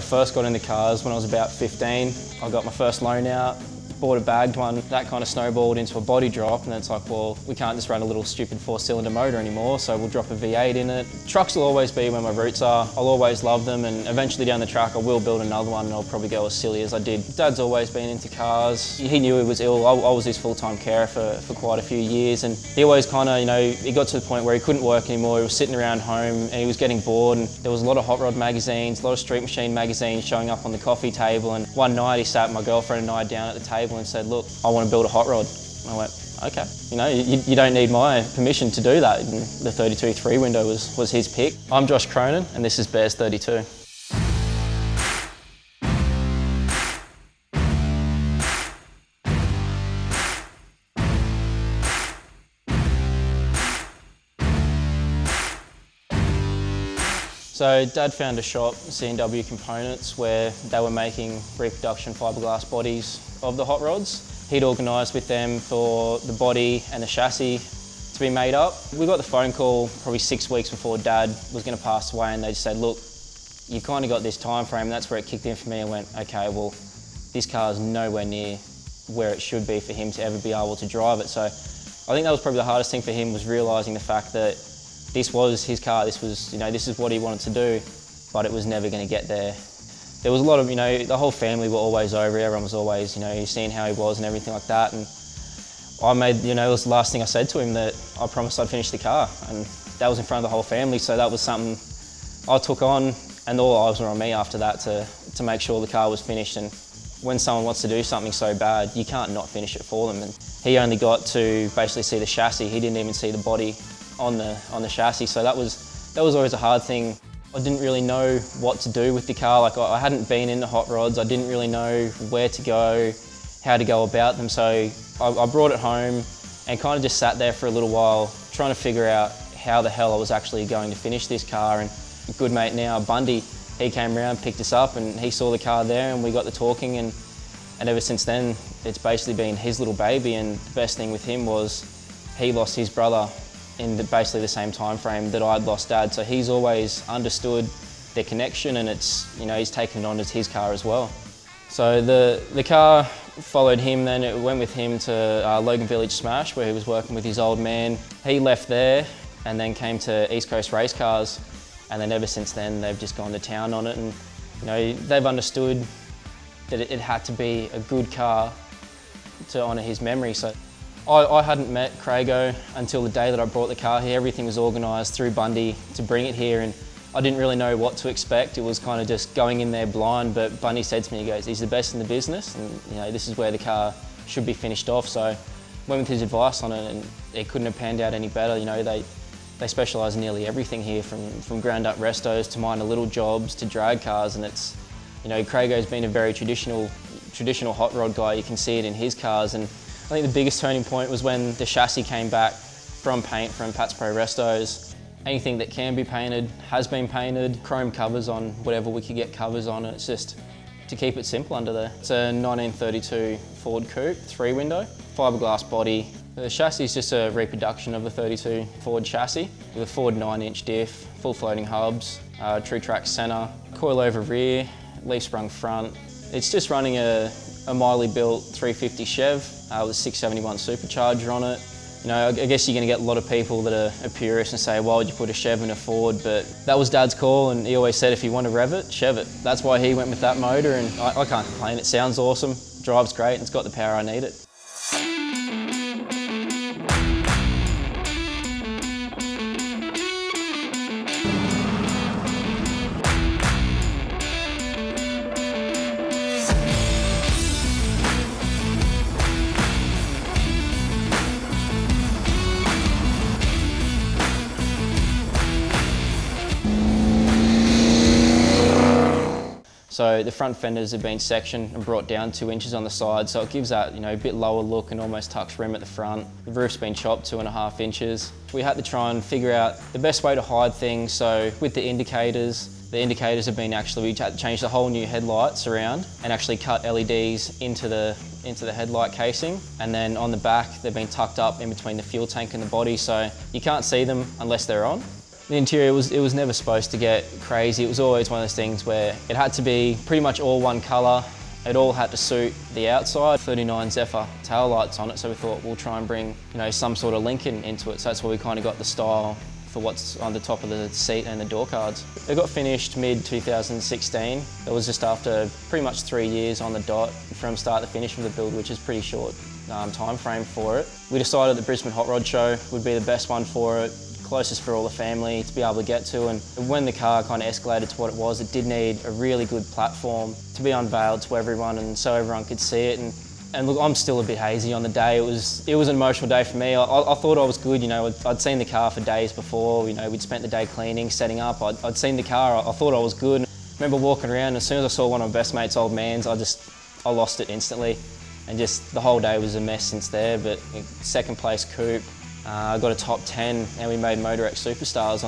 first got into cars when I was about 15. I got my first loan out, bought a bagged one. That kind of snowballed into a body drop, and then it's like, well, we can't just run a little stupid 4-cylinder motor anymore, so we'll drop a V8 in it. Trucks will always be where my roots are. I'll always love them, and eventually down the track I will build another one, and I'll probably go as silly as I did. Dad's always been into cars. He knew he was ill. I was his full-time carer for quite a few years, and he always kind of, he got to the point where he couldn't work anymore. He was sitting around home and he was getting bored, and there was a lot of hot rod magazines, a lot of street machine magazines showing up on the coffee table, and one night he sat my girlfriend and I down at the table and said, look, I want to build a hot rod. And I went, okay, you don't need my permission to do that. And the 32 3-window was his pick. I'm Josh Cronin, and this is Bears 32. So Dad found a shop, C&W Components, where they were making reproduction fiberglass bodies of the hot rods. He'd organised with them for the body and the chassis to be made up. We got the phone call probably 6 weeks before Dad was going to pass away, and they just said, look, you kind of got this time frame. That's where it kicked in for me. I went, okay, well, this car's nowhere near where it should be for him to ever be able to drive it. So I think that was probably the hardest thing for him, was realising the fact that this was his car, this was, this is what he wanted to do, but it was never going to get there. There was a lot of, the whole family were always over, everyone was always, seeing how he was and everything like that. And I made, it was the last thing I said to him, that I promised I'd finish the car. And that was in front of the whole family, so that was something I took on, and all eyes were on me after that to make sure the car was finished. And when someone wants to do something so bad, you can't not finish it for them. And he only got to basically see the chassis, he didn't even see the body on the chassis, so that was always a hard thing. I didn't really know what to do with the car. Like, I hadn't been into hot rods, I didn't really know where to go, how to go about them, so I brought it home and kind of just sat there for a little while trying to figure out how the hell I was actually going to finish this car. And a good mate now, Bundy, he came around, picked us up, and he saw the car there, and we got to talking, and ever since then it's basically been his little baby. And the best thing with him was he lost his brother in basically the same time frame that I'd lost Dad, so he's always understood their connection, and it's, he's taken it on as his car as well. So the car followed him then, it went with him to Logan Village Smash, where he was working with his old man. He left there and then came to East Coast Race Cars, and then ever since then they've just gone to town on it, and they've understood that it had to be a good car to honour his memory. So I hadn't met Craigo until the day that I brought the car here. Everything was organised through Bundy to bring it here, and I didn't really know what to expect. It was kind of just going in there blind, but Bundy said to me, he goes, he's the best in the business, and this is where the car should be finished off. So I went with his advice on it, and it couldn't have panned out any better. They specialise in nearly everything here, from ground up restos to minor little jobs to drag cars, and it's, Craigo's been a very traditional hot rod guy. You can see it in his cars, and I think the biggest turning point was when the chassis came back from paint from Pat's Pro Restos. Anything that can be painted has been painted. Chrome covers on whatever we could get covers on, and it's just to keep it simple under there. It's a 1932 Ford Coupe, 3-window, fiberglass body. The chassis is just a reproduction of the 32 Ford chassis with a Ford 9-inch diff, full floating hubs, true track centre, coil over rear, leaf sprung front. It's just running a mildly built 350 Chev with a 671 supercharger on it. I guess you're going to get a lot of people that are purists and say, why would you put a Chev in a Ford? But that was Dad's call, and he always said if you want to rev it, Chev it. That's why he went with that motor, and I can't complain. It sounds awesome, drives great, and it's got the power I need it. So the front fenders have been sectioned and brought down 2 inches on the side, so it gives that a bit lower look and almost tucks rim at the front. The roof's been chopped 2.5 inches. We had to try and figure out the best way to hide things. So with the indicators have been we had to change the whole new headlights around and actually cut LEDs into the headlight casing, and then on the back they've been tucked up in between the fuel tank and the body, so you can't see them unless they're on. The interior, it was never supposed to get crazy. It was always one of those things where it had to be pretty much all one colour. It all had to suit the outside. 39 Zephyr tail lights on it, so we thought we'll try and bring some sort of Lincoln into it. So that's where we kind of got the style for what's on the top of the seat and the door cards. It got finished mid-2016. It was just after pretty much 3 years on the dot from start to finish of the build, which is pretty short time frame for it. We decided the Brisbane Hot Rod Show would be the best one for it, closest for all the family to be able to get to, and when the car kind of escalated to what it was, it did need a really good platform to be unveiled to everyone and so everyone could see it. And look, I'm still a bit hazy on the day. It was an emotional day for me. I thought I was good, I'd seen the car for days before, we'd spent the day cleaning, setting up. I'd seen the car, I thought I was good. I remember walking around, as soon as I saw one of my best mates' old mans, I lost it instantly. And just the whole day was a mess since there, but second place Coupe. I got a top 10 and we made Motor X Superstars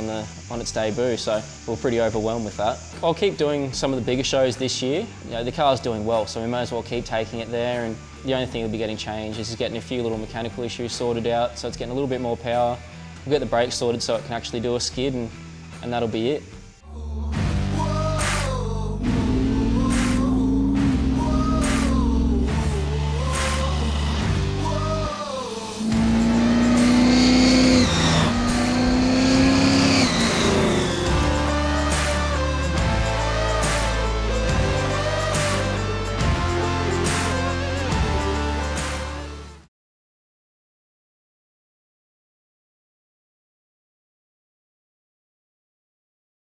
on its debut, so we were pretty overwhelmed with that. I'll keep doing some of the bigger shows this year. The car's doing well, so we may as well keep taking it there, and the only thing that'll be getting changed is getting a few little mechanical issues sorted out, so it's getting a little bit more power. We'll get the brakes sorted so it can actually do a skid, and that'll be it.